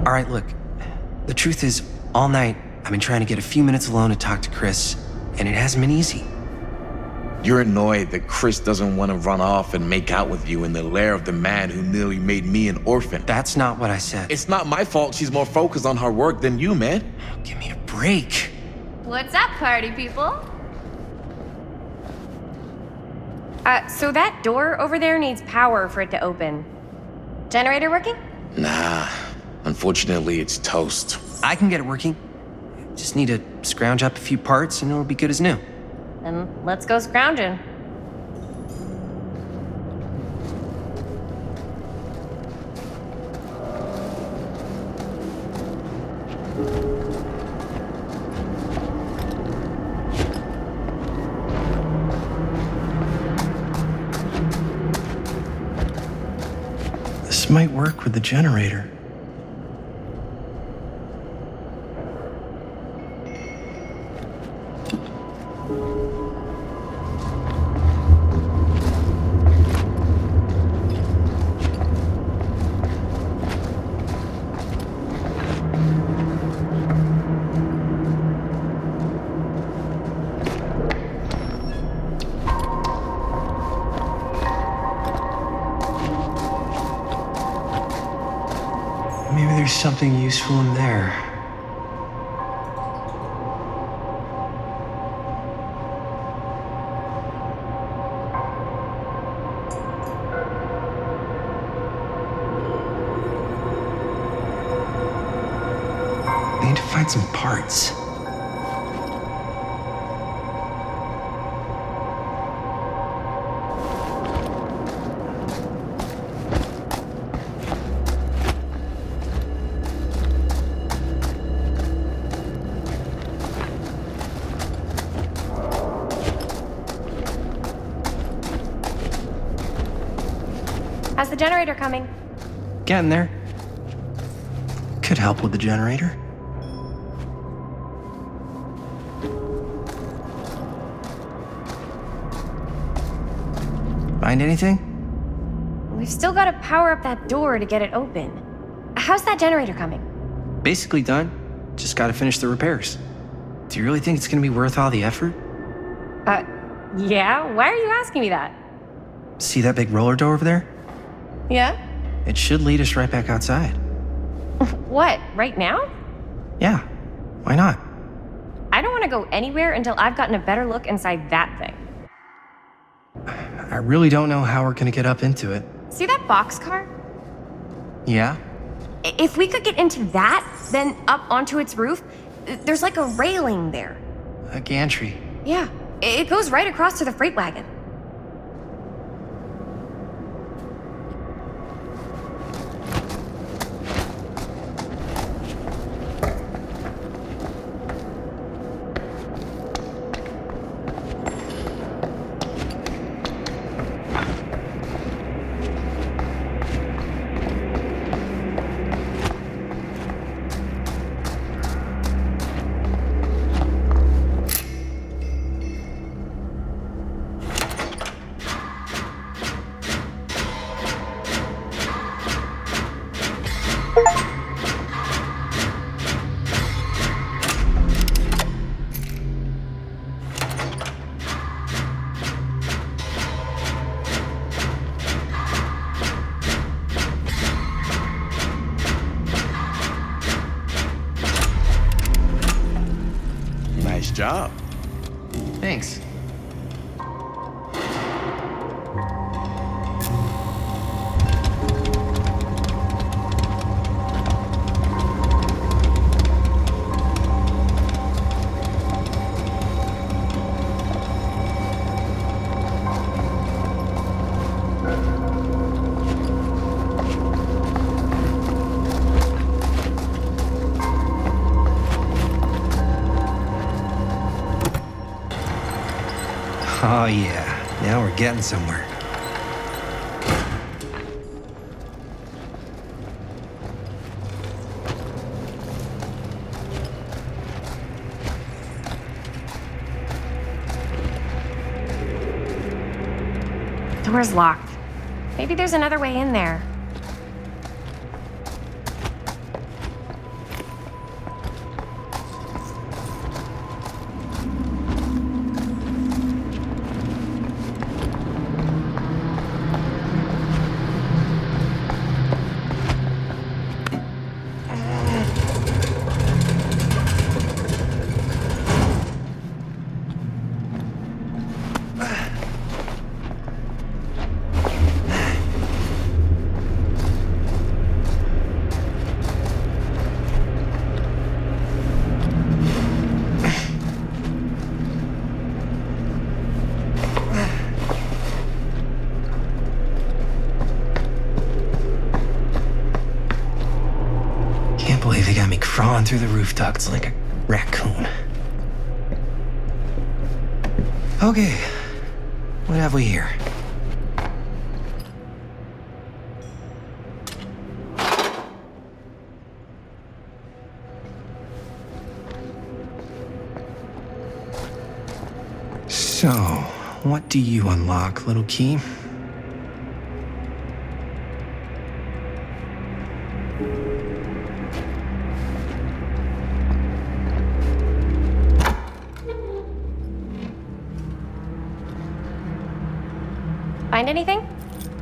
All right, look. The truth is, all night, I've been trying to get a few minutes alone to talk to Chris, and it hasn't been easy. You're annoyed that Chris doesn't want to run off and make out with you in the lair of the man who nearly made me an orphan. That's not what I said. It's not my fault she's more focused on her work than you, man. Give me a break. What's up, party people? So that door over there needs power for it to open. Generator working? Nah, unfortunately it's toast. I can get it working. Just need to scrounge up a few parts and it'll be good as new. Then let's go scrounging. This might work with the generator. Maybe there's something useful in there. I need to find some parts. How's the generator coming? Getting there. Could help with the generator. Find anything? We've still got to power up that door to get it open. How's that generator coming? Basically done. Just gotta finish the repairs. Do you really think it's gonna be worth all the effort? Yeah? Why are you asking me that? See that big roller door over there? Yeah? It should lead us right back outside. What, right now? Yeah, why not? I don't want to go anywhere until I've gotten a better look inside that thing. I really don't know how we're gonna get up into it. See that boxcar? Yeah? If we could get into that, then up onto its roof, there's like a railing there. A gantry. Yeah, it goes right across to the freight wagon. Nice job. Thanks. Oh yeah, now we're getting somewhere. Door's locked. Maybe there's another way in there. Can't believe they got me crawling through the roof ducts like a raccoon. Okay, what have we here? So, what do you unlock, little key? Find anything?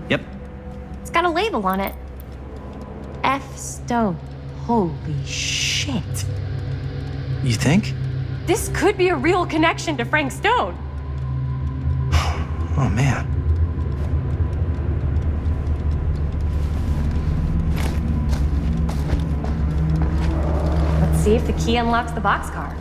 Yep. It's got a label on it. F. Stone. Holy shit. You think? This could be a real connection to Frank Stone. Oh man. Let's see if the key unlocks the boxcar.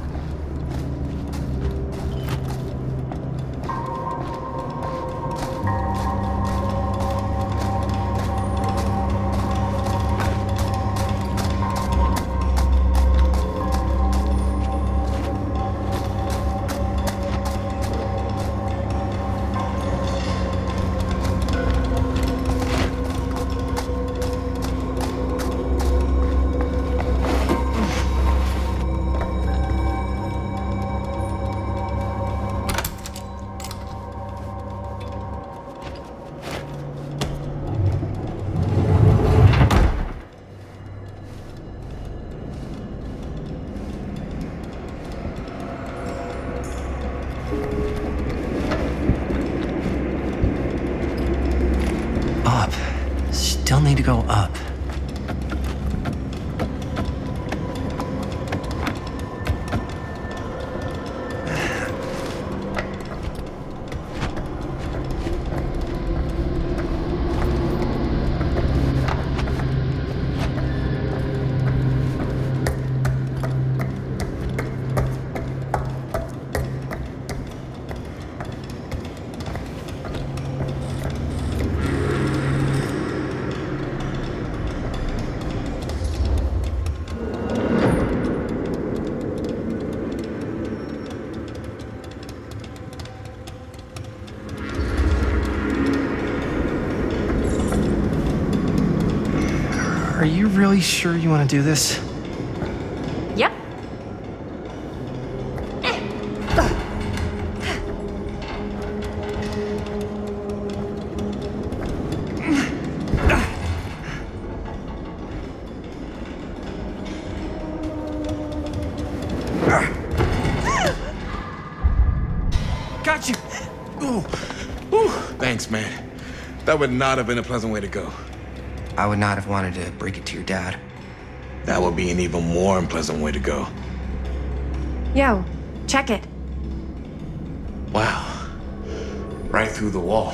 Up. Still need to go up. Are you really sure you want to do this? Yep. Got you! Ooh. Ooh. Thanks, man. That would not have been a pleasant way to go. I would not have wanted to break it to your dad. That would be an even more unpleasant way to go. Yo, check it. Wow. Right through the wall.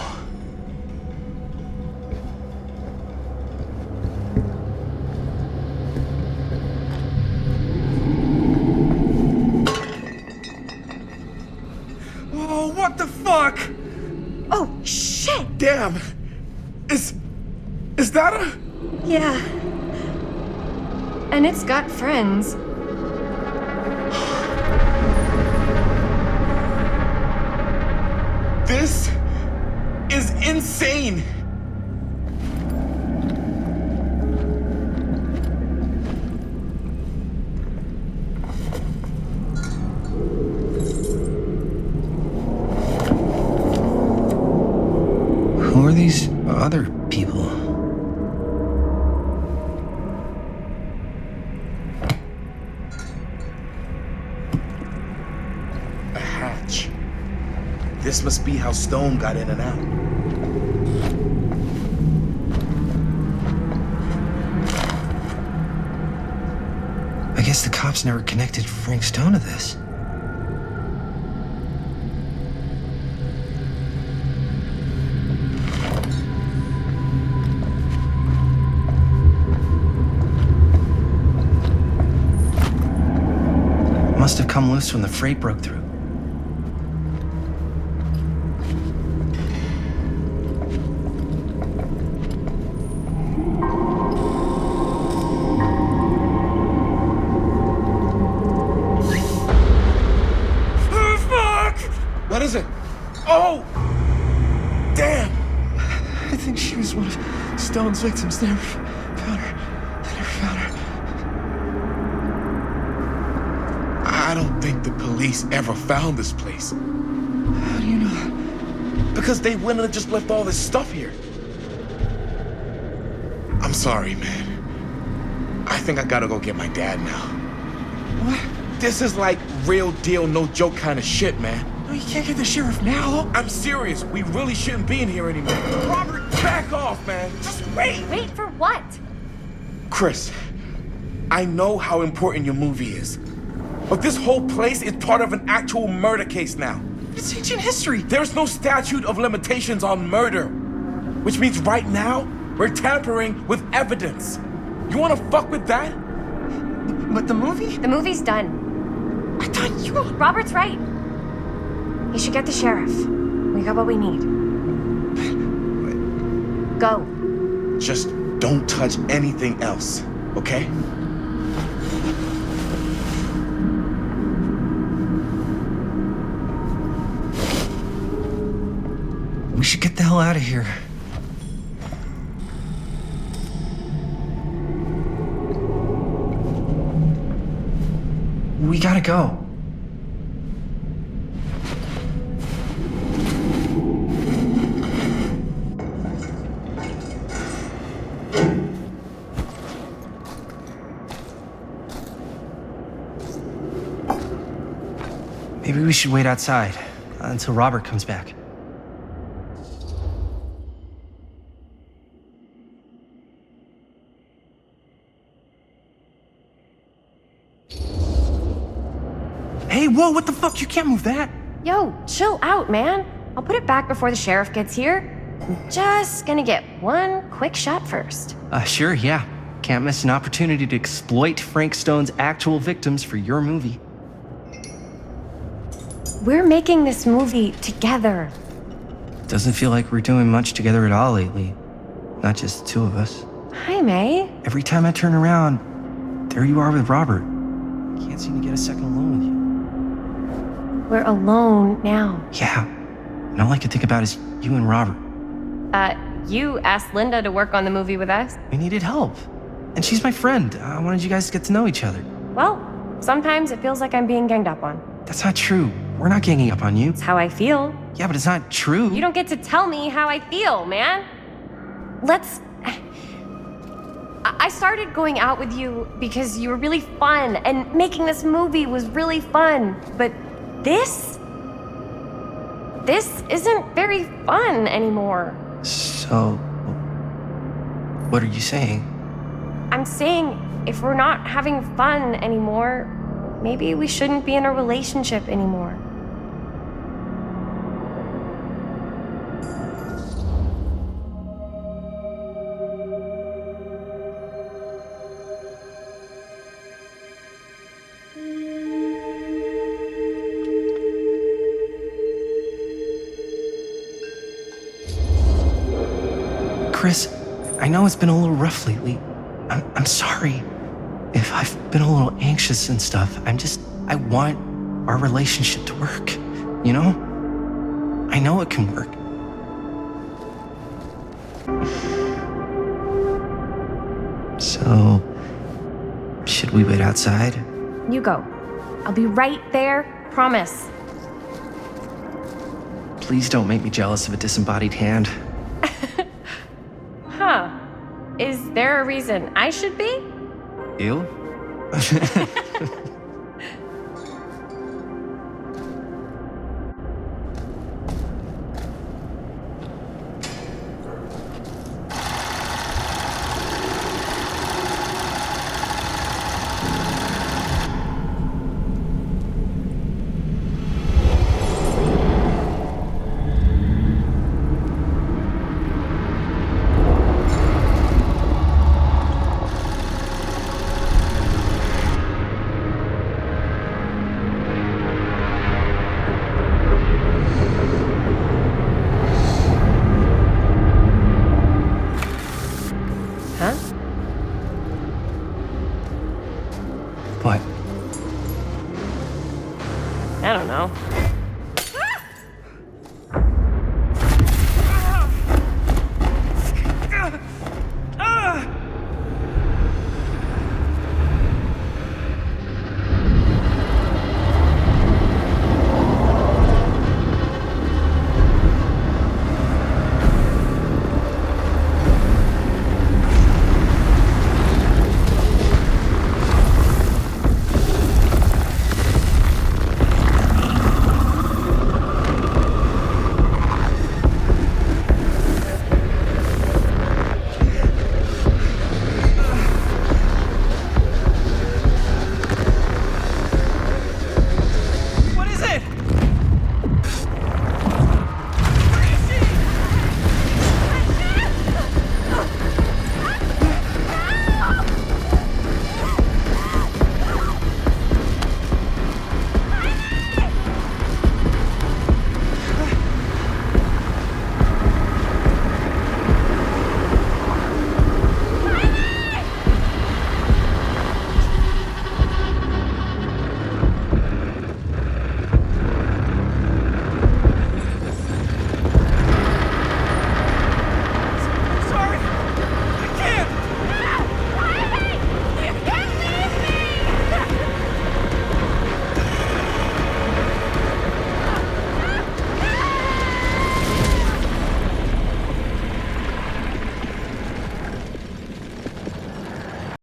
Oh, what the fuck? Oh, shit! Damn! Is that a... Yeah. And it's got friends. This This is insane. Who are these other people? A hatch. This must be how Stone got in and out. I guess the cops never connected Frank Stone to this. Must have come loose when the freight broke through. What is it? Oh! Damn! I think she was one of Stone's victims. They never found her. I don't think the police ever found this place. How do you know that? Because they wouldn't have just left all this stuff here. I'm sorry, man. I think I gotta go get my dad now. What? This is like real deal, no joke kind of shit, man. No, you can't get the sheriff now. I'm serious. We really shouldn't be in here anymore. Robert, back off, man. Just wait. Wait for what? Chris, I know how important your movie is. But this whole place is part of an actual murder case now. It's ancient history. There's no statute of limitations on murder. Which means right now, we're tampering with evidence. You wanna fuck with that? But the movie? The movie's done. I thought you... Robert's right. You should get the sheriff. We got what we need. Go. Just don't touch anything else, okay? We should get the hell out of here. We gotta go. Maybe we should wait outside until Robert comes back. Hey, whoa, what the fuck? You can't move that. Yo, chill out, man. I'll put it back before the sheriff gets here. I'm just gonna get one quick shot first. Sure, yeah. Can't miss an opportunity to exploit Frank Stone's actual victims for your movie. We're making this movie together. Doesn't feel like we're doing much together at all lately. Not just the two of us. Hi, May. Every time I turn around, there you are with Robert. Can't seem to get a second alone with you. We're alone now. Yeah. And all I can think about is you and Robert. You asked Linda to work on the movie with us. We needed help. And she's my friend. I wanted you guys to get to know each other. Well, sometimes it feels like I'm being ganged up on. That's not true. We're not ganging up on you. It's how I feel. Yeah, but it's not true. You don't get to tell me how I feel, man. I started going out with you because you were really fun, and making this movie was really fun. But this isn't very fun anymore. So, what are you saying? I'm saying if we're not having fun anymore, maybe we shouldn't be in a relationship anymore. Chris, I know it's been a little rough lately. I'm sorry if I've been a little anxious and stuff. I want our relationship to work, you know? I know it can work. So, should we wait outside? You go. I'll be right there, promise. Please don't make me jealous of a disembodied hand. Huh. Is there a reason I should be? You?